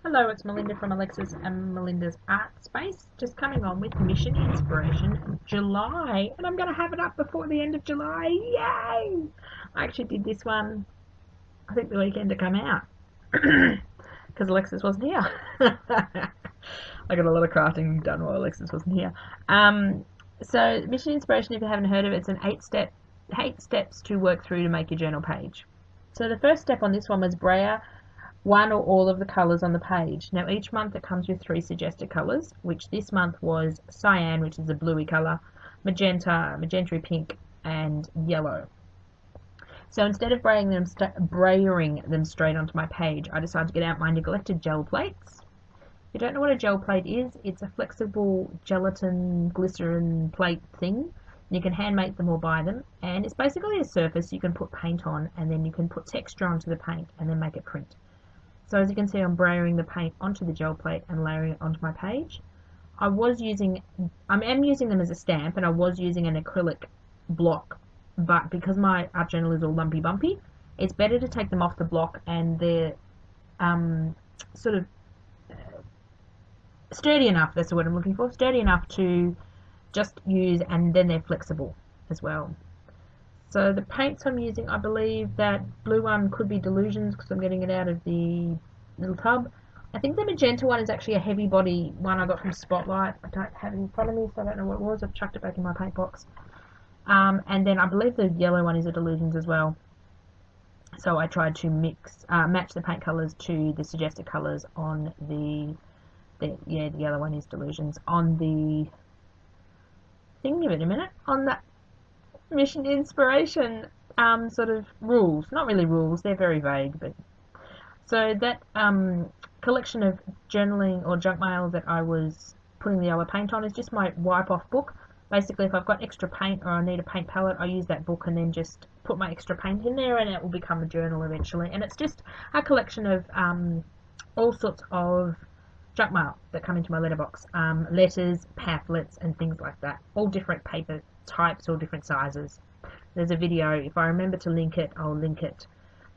Hello, it's Melinda from Alexis and Melinda's Art Space. Just coming on with Mission Inspiration July, and I'm going to have it up before the end of July. Yay! I actually did this one, I think the weekend to come out, because Alexis wasn't here. I got a lot of crafting done while Alexis wasn't here. So Mission Inspiration, if you haven't heard of it, it's an eight steps to work through to make your journal page. So the first step on this one was brayer one or all of the colours on the page. Now each month it comes with 3 suggested colours, which this month was cyan, which is a bluey colour, magenta, magenta pink, and yellow. So instead of brayering them straight onto my page, I decided to get out my neglected gel plates. If you don't know what a gel plate is, it's a flexible gelatin glycerin plate thing. You can hand make them or buy them, and it's basically a surface you can put paint on, and then you can put texture onto the paint and then make it print. So as you can see, I'm brayering the paint onto the gel plate and layering it onto my page. I am using them as a stamp, and I was using an acrylic block, but because my art journal is all lumpy bumpy, it's better to take them off the block, and they're sort of sturdy enough, that's the word I'm looking for, sturdy enough to just use, and then they're flexible as well. So the paints I'm using, I believe that blue one could be Delusions because I'm getting it out of the little tub. I think the magenta one is actually a heavy body one I got from Spotlight. I don't have it in front of me, so I don't know what it was. I've chucked it back in my paint box. And then I believe the yellow one is a Delusions as well. So I tried to match the paint colours to the suggested colours on the yellow one is Delusions. On the thing, give it a minute, on that Mission Inspiration sort of rules. Not really rules, they're very vague, but so that collection of journaling or junk mail that I was putting the yellow paint on is just my wipe off book. Basically, if I've got extra paint or I need a paint palette, I use that book and then just put my extra paint in there, and it will become a journal eventually. And it's just a collection of all sorts of junk mail that come into my letterbox, letters, pamphlets, and things like that. All different paper types, all different sizes. There's a video, if I remember to link it, I'll link it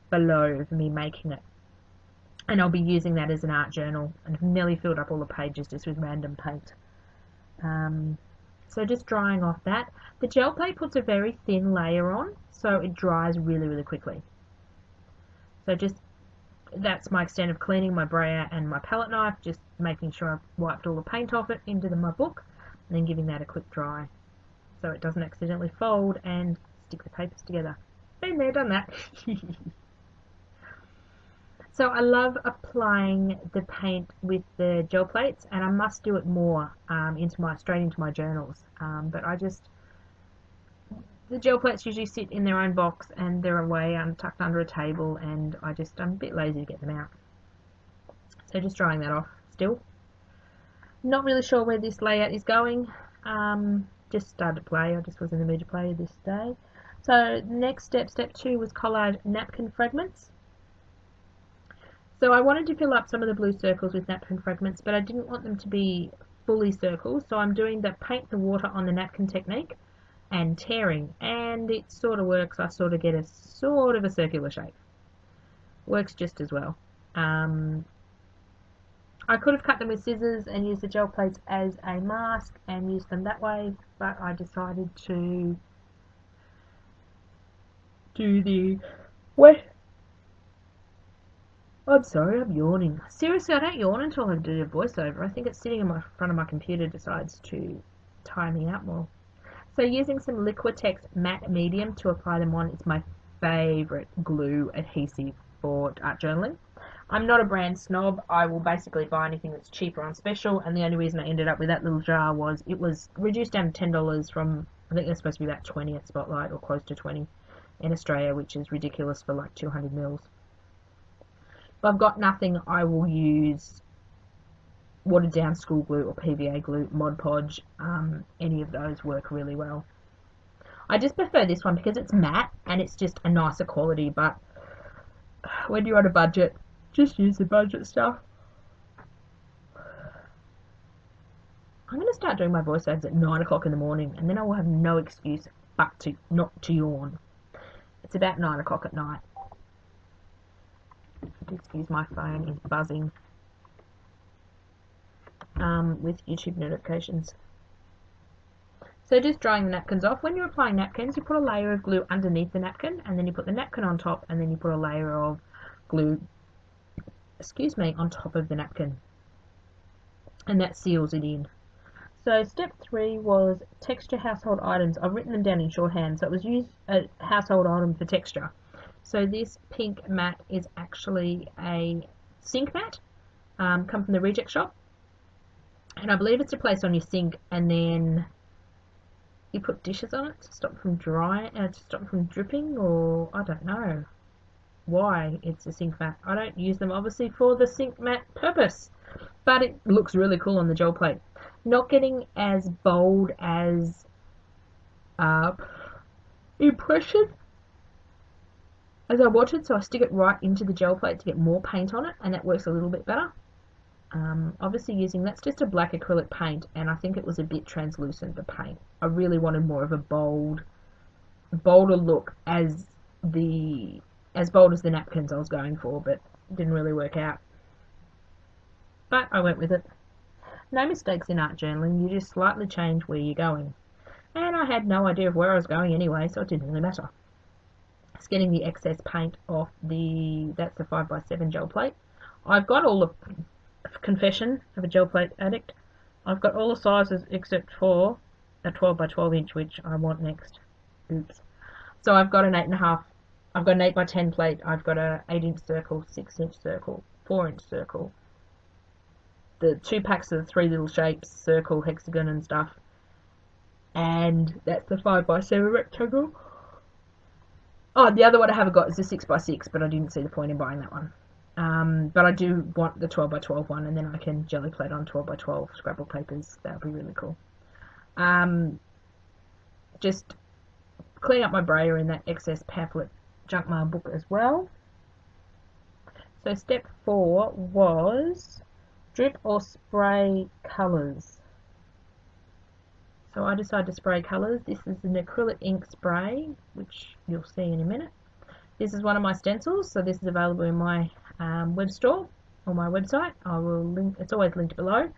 below of me making it. And I'll be using that as an art journal, and I've nearly filled up all the pages just with random paint. So just drying off that. The gel plate puts a very thin layer on, so it dries really, really quickly. So that's my extent of cleaning my brayer and my palette knife, just making sure I've wiped all the paint off it into my book, and then giving that a quick dry so it doesn't accidentally fold and stick the papers together. Been there, done that. So I love applying the paint with the gel plates, and I must do it more straight into my journals. But the gel plates usually sit in their own box and they're away tucked under a table, and I'm a bit lazy to get them out. So just drying that off still. Not really sure where this layout is going. Just started to play. I just was in the mood to play this day. So next step 2, was collage napkin fragments. So I wanted to fill up some of the blue circles with napkin fragments, but I didn't want them to be fully circles, so I'm doing the paint the water on the napkin technique and tearing, and it sort of works. I sort of get a sort of a circular shape. Works just as well. I could have cut them with scissors and used the gel plates as a mask and used them that way, but I decided to do the wet. I'm sorry, I'm yawning. Seriously, I don't yawn until I do a voiceover. I think it's sitting in front of my computer decides to tire me out more. So using some Liquitex matte medium to apply them on, it's my favourite glue adhesive for art journaling. I'm not a brand snob. I will basically buy anything that's cheaper on special, and the only reason I ended up with that little jar was it was reduced down to $10 from, I think it's supposed to be about 20 at Spotlight, or close to 20 in Australia, which is ridiculous for like 200 mils. If I've got nothing, I will use watered down school glue or PVA glue, Mod Podge. Any of those work really well. I just prefer this one because it's matte and it's just a nicer quality, but when you're on a budget, just use the budget stuff. I'm going to start doing my voiceovers at 9 o'clock in the morning, and then I will have no excuse but to not to yawn. It's about 9 o'clock at night. Excuse, my phone is buzzing. with YouTube notifications. So just drying the napkins off. When you're applying napkins, you put a layer of glue underneath the napkin, and then you put the napkin on top, and then you put a layer of glue, on top of the napkin. And that seals it in. So step 3 was texture household items. I've written them down in shorthand, so it was use a household item for texture. So this pink mat is actually a sink mat, come from the reject shop. And I believe it's to place on your sink, and then you put dishes on it to stop from to stop from dripping, or I don't know why it's a sink mat. I don't use them obviously for the sink mat purpose, but it looks really cool on the gel plate. Not getting as bold as impression as I wanted, so I stick it right into the gel plate to get more paint on it, and that works a little bit better. Obviously that's just a black acrylic paint, and I think it was a bit translucent, the paint. I really wanted more of a bolder look, as bold as the napkins I was going for, but it didn't really work out. But I went with it. No mistakes in art journaling, you just slightly change where you're going. And I had no idea of where I was going anyway, so it didn't really matter. It's getting the excess paint off that's the 5x7 gel plate. I've got all the confession of a gel plate addict. I've got all the sizes except for a 12x12 inch, which I want next. Oops. So I've got an 8.5. I've got an 8x10 plate. I've got a 8-inch circle, 6-inch circle, 4-inch circle. The 2 packs of the 3 little shapes, circle, hexagon, and stuff. And that's the 5x7 rectangle. Oh, the other one I haven't got is the 6x6, but I didn't see the point in buying that one. But I do want the 12x12 one, and then I can jelly plate on 12x12 scrapbook papers. That would be really cool. Just clean up my brayer in that excess pamphlet junk mail book as well. So step 4 was drip or spray colours. So I decided to spray colours. This is an acrylic ink spray, which you'll see in a minute. This is one of my stencils, so this is available in my web store or my website. I will link. It's always linked below.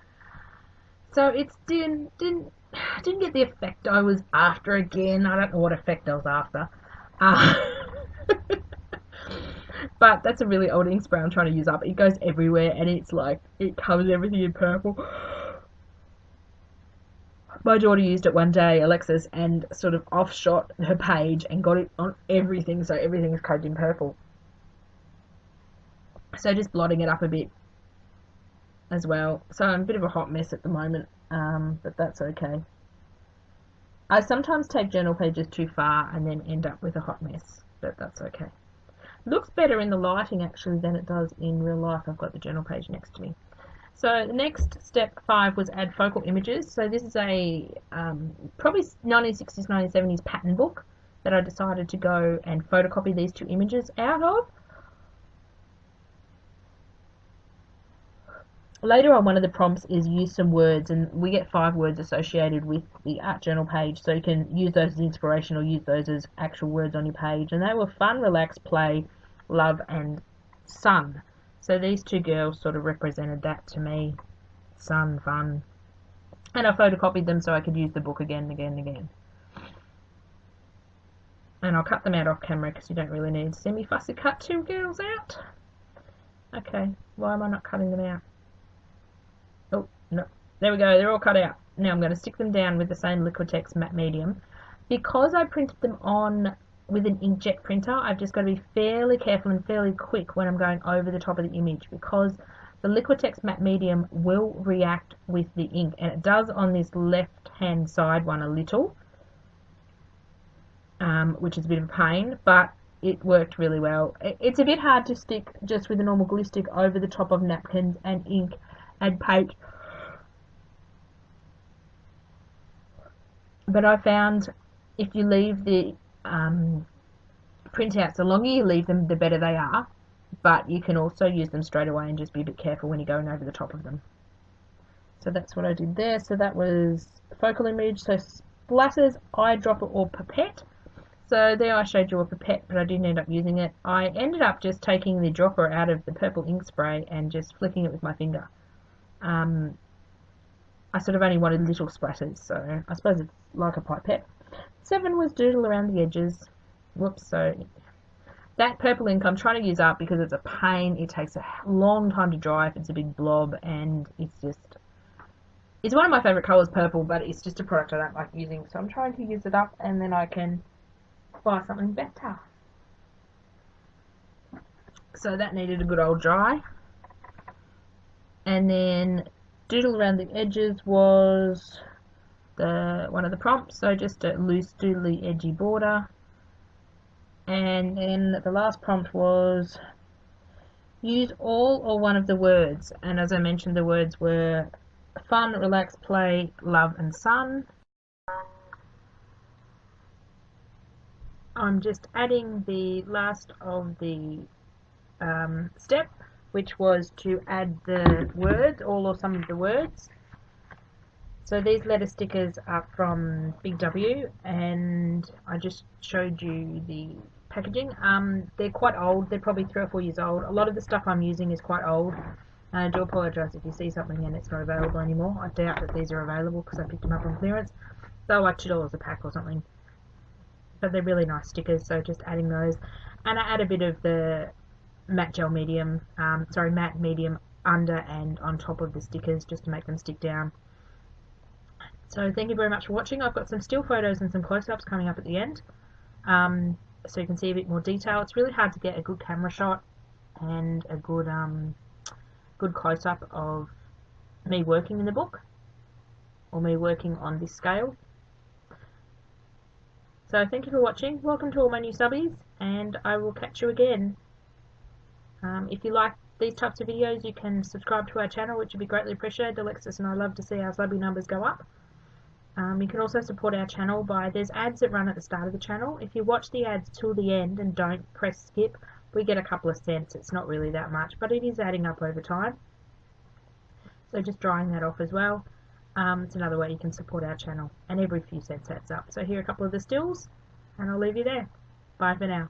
So it didn't get the effect I was after. Again, I don't know what effect I was after. But that's a really old ink spray I'm trying to use up. It goes everywhere, and it's like it covers everything in purple. My daughter used it one day, Alexis, and sort of offshot her page and got it on everything, so everything is coated in purple. So just blotting it up a bit as well. So I'm a bit of a hot mess at the moment, but that's okay. I sometimes take journal pages too far and then end up with a hot mess, but that's okay. It looks better in the lighting actually than it does in real life. I've got the journal page next to me. So the next step 5 was add focal images. So this is a probably 1960s, 1970s pattern book that I decided to go and photocopy these 2 images out of. Later on, one of the prompts is use some words, and we get 5 words associated with the art journal page, so you can use those as inspiration or use those as actual words on your page. And they were fun, relax, play, love, and sun. So these 2 girls sort of represented that to me. Sun, fun. And I photocopied them so I could use the book again and again and again. And I'll cut them out off camera because you don't really need to see me fussy cut 2 girls out. Okay, why am I not cutting them out? Oh, no. There we go, they're all cut out. Now I'm going to stick them down with the same Liquitex matte medium. Because I printed them on with an inkjet printer, I've just got to be fairly careful and fairly quick when I'm going over the top of the image, because the Liquitex matte medium will react with the ink, and it does on this left hand side one a little, which is a bit of a pain, but it worked really well. It's a bit hard to stick just with a normal glue stick over the top of napkins and ink and paint, but I found if you leave the printouts, the longer you leave them, the better they are, but you can also use them straight away and just be a bit careful when you're going over the top of them. So that's what I did there. So that was focal image. So splatters, eyedropper or pipette. So there I showed you a pipette, but I didn't end up using it. I ended up just taking the dropper out of the purple ink spray and just flicking it with my finger. I sort of only wanted little splatters, so I suppose it's like a pipette. 7 was doodle around the edges. Whoops, so that purple ink I'm trying to use up because it's a pain. It takes a long time to dry if it's a big blob, and it's one of my favourite colours, purple, but it's just a product I don't like using, so I'm trying to use it up and then I can buy something better. So that needed a good old dry. And then doodle around the edges was one of the prompts, so just a loose doodly edgy border. And then the last prompt was use all or one of the words, and as I mentioned, the words were fun, relax, play, love and sun. I'm just adding the last of the step, which was to add the words, all or some of the words. So these letter stickers are from Big W, and I just showed you the packaging. They're quite old, they're probably 3 or 4 years old. A lot of the stuff I'm using is quite old. I do apologise if you see something and it's not available anymore. I doubt that these are available because I picked them up on clearance. They're like $2 a pack or something. But they're really nice stickers, so just adding those. And I add a bit of the matte medium under and on top of the stickers just to make them stick down. So thank you very much for watching. I've got some still photos and some close-ups coming up at the end, so you can see a bit more detail. It's really hard to get a good camera shot and a good close-up of me working in the book, or me working on this scale. So thank you for watching. Welcome to all my new subbies, and I will catch you again. If you like these types of videos, you can subscribe to our channel, which would be greatly appreciated. Alexis and I love to see our subbie numbers go up. You can also support our channel there's ads that run at the start of the channel. If you watch the ads till the end and don't press skip, we get a couple of cents. It's not really that much, but it is adding up over time. So just drying that off as well. It's another way you can support our channel, and every few cents adds up. So here are a couple of the stills, and I'll leave you there. Bye for now.